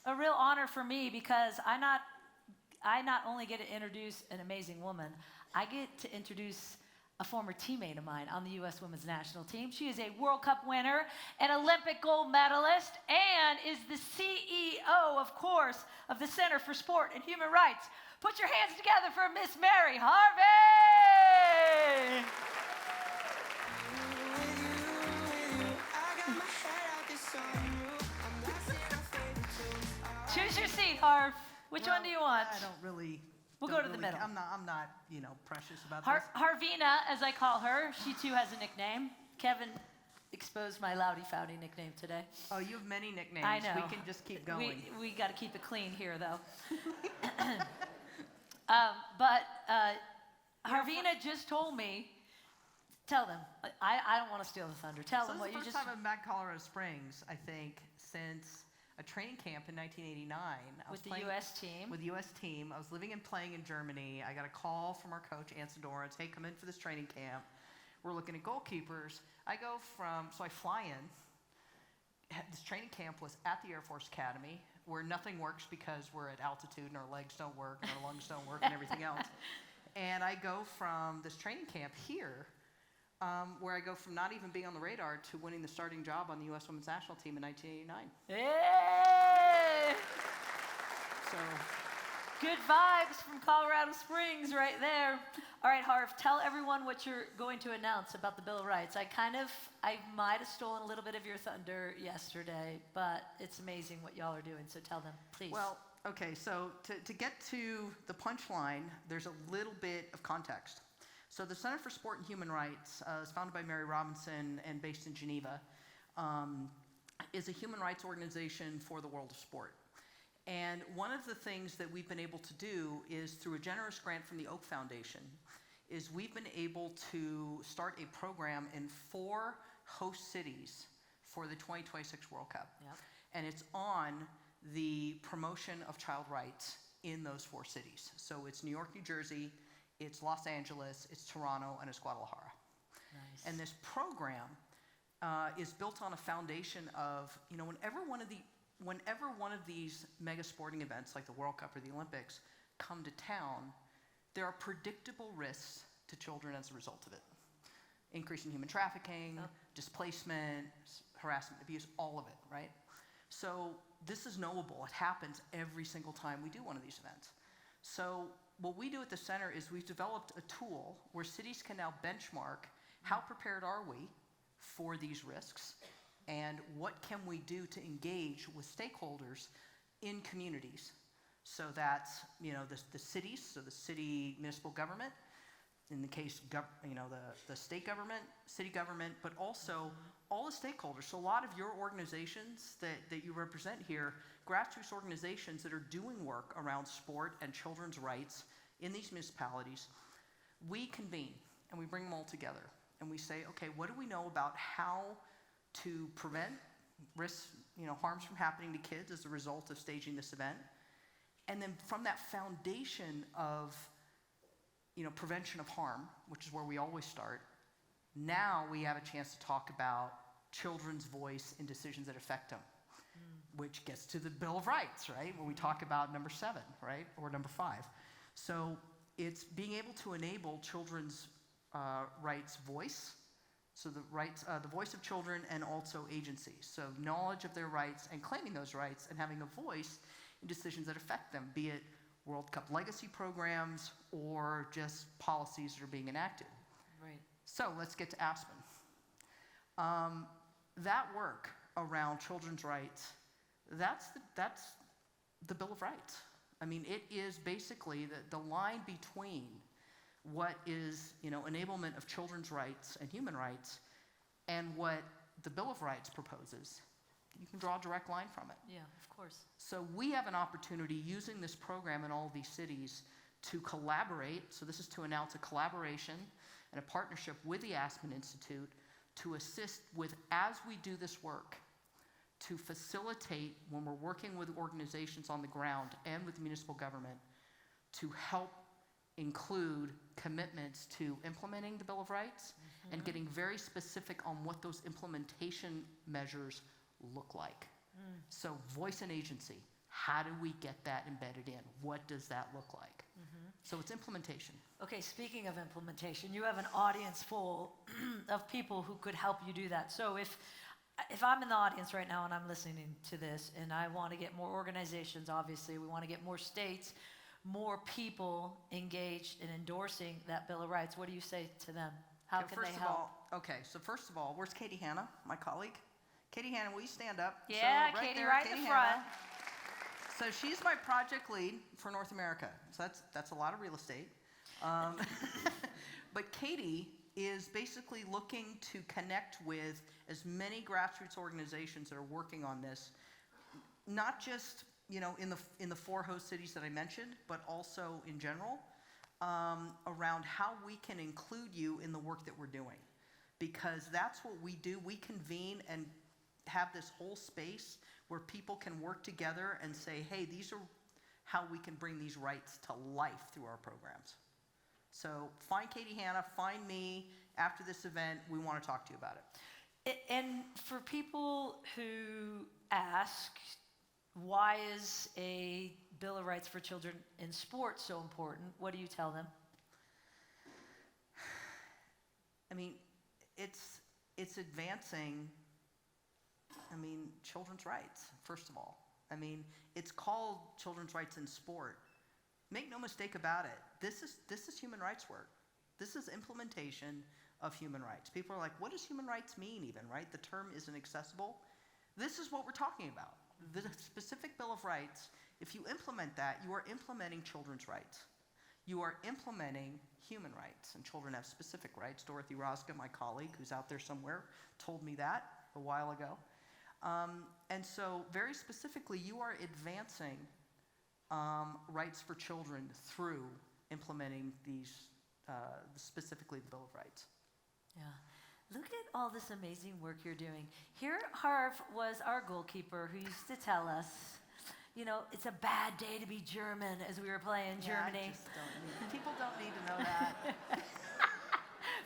a real honor for me because I not only get to introduce an amazing woman, I get to introduce a former teammate of mine on the U.S. Women's National Team. She is a World Cup winner, an Olympic gold medalist, and is the CEO, of course, of the Center for Sport and Human Rights. Put your hands together for Miss Mary Harvey! Choose your seat, Harv. Which one do you want? I don't really. We'll go to the middle. I'm not, precious about this. Harvina, as I call her, she too has a nickname. Kevin exposed my Loudy Foudy nickname today. Oh, you have many nicknames. I know. We can just keep going. We got to keep it clean here, though. But Harvina just told me, tell them. I don't want to steal the thunder. Tell them what you just. This is the first time I've been back in Colorado Springs, I think, since a training camp in 1989. With the U.S. team. With the U.S. team. I was living and playing in Germany. I got a call from our coach, Anson Dorrance. Hey, come in for this training camp. We're looking at goalkeepers. So I fly in. This training camp was at the Air Force Academy, where nothing works because we're at altitude and our legs don't work and our lungs don't work and everything else. And I go from this training camp here, where I go from not even being on the radar to winning the starting job on the U.S. Women's National Team in 1989. Hey! So, good vibes from Colorado Springs right there. All right, Harv, tell everyone what you're going to announce about the Bill of Rights. I might have stolen a little bit of your thunder yesterday, but it's amazing what y'all are doing, so tell them, please. Well, okay, so to get to the punchline, there's a little bit of context. So the Center for Sport and Human Rights is founded by Mary Robinson and based in Geneva, is a human rights organization for the world of sport. And one of the things that we've been able to do is through a generous grant from the Oak Foundation, is we've been able to start a program in 4 host cities for the 2026 World Cup. Yep. And it's on the promotion of child rights in those 4 cities. So it's New York, New Jersey, it's Los Angeles, it's Toronto, and it's Guadalajara. Nice. And this program is built on a foundation of, whenever one of these mega sporting events like the World Cup or the Olympics come to town, there are predictable risks to children as a result of it. Increase in human trafficking, displacement, harassment, abuse, all of it, right? So this is knowable. It happens every single time we do one of these events. So what we do at the center is we've developed a tool where cities can now benchmark how prepared are we for these risks and what can we do to engage with stakeholders in communities. So that's, the cities, so the city municipal government, in the case, the state government, city government, but also all the stakeholders. So a lot of your organizations that you represent here, grassroots organizations that are doing work around sport and children's rights in these municipalities, we convene and we bring them all together. And we say, okay, what do we know about how to prevent risks, harms from happening to kids as a result of staging this event? And then from that foundation of, prevention of harm, which is where we always start, now we have a chance to talk about children's voice in decisions that affect them, which gets to the Bill of Rights, right? When we talk about number 7, right? Or number 5. So it's being able to enable children's rights voice, so the voice of children and also agency. So knowledge of their rights and claiming those rights and having a voice in decisions that affect them, be it World Cup legacy programs or just policies that are being enacted. Right. So let's get to Aspen. That work around children's rights, that's the Bill of Rights. I mean, it is basically the line between what is, enablement of children's rights and human rights and what the Bill of Rights proposes. You can draw a direct line from it. Yeah, of course. So we have an opportunity using this program in all of these cities to collaborate. So this is to announce a collaboration and a partnership with the Aspen Institute to assist with, as we do this work, to facilitate when we're working with organizations on the ground and with municipal government to help include commitments to implementing the Bill of Rights and getting very specific on what those implementation measures look like. So voice and agency. how do we get that embedded in? What does that look like? So it's implementation. Okay, speaking of implementation, you have an audience full of people who could help you do that. So if I'm in the audience right now and I'm listening to this and I want to get more organizations, obviously, we want to get more states, more people engaged in endorsing that Bill of Rights, what do you say to them? How can they help? So first of all, where's Katie Hanna, my colleague? Katie Hanna, will you stand up? Yeah, so Katie, there, right in the front. Hanna. So she's my project lead for North America. So that's a lot of real estate. But Katie is basically looking to connect with as many grassroots organizations that are working on this, not just in the 4 host cities that I mentioned, but also in general, around how we can include you in the work that we're doing. Because that's what we do. We convene and have this whole space where people can work together and say, hey, these are how we can bring these rights to life through our programs. So find Katie Hanna, find me after this event. We want to talk to you about it. And for people who ask, why is a Bill of Rights for Children in sports so important? What do you tell them? I mean, it's advancing, children's rights, first of all. It's called children's rights in sport. Make no mistake about it. This is human rights work. This is implementation of human rights. People are like, what does human rights mean even, right? The term isn't accessible. This is what we're talking about. The specific Bill of Rights, if you implement that, you are implementing children's rights. You are implementing human rights, and children have specific rights. Dorothy Roska, my colleague, who's out there somewhere, told me that a while ago. And so very specifically, you are advancing rights for children through implementing these, specifically the Bill of Rights. Yeah. Look at all this amazing work you're doing. Here, Harv was our goalkeeper who used to tell us, it's a bad day to be German as we were playing Germany. People don't need to know that.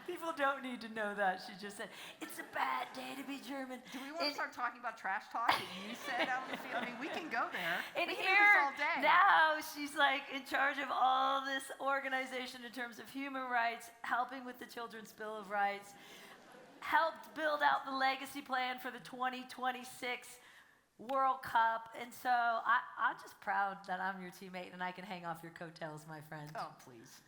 People don't need to know that. She just said, it's a bad day to be German. Do we want to start talking about trash talk that you said out in the field? We can go there. And we can here, do this all day. now she's like in charge of all this organization in terms of human rights, helping with the Children's Bill of Rights, helped build out the legacy plan for the 2026 World Cup. And so I'm just proud that I'm your teammate and I can hang off your coattails, my friend. Oh, please.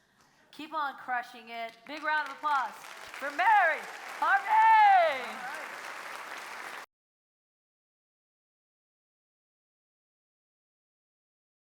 Keep on crushing it. Big round of applause for Mary Harvey. All right.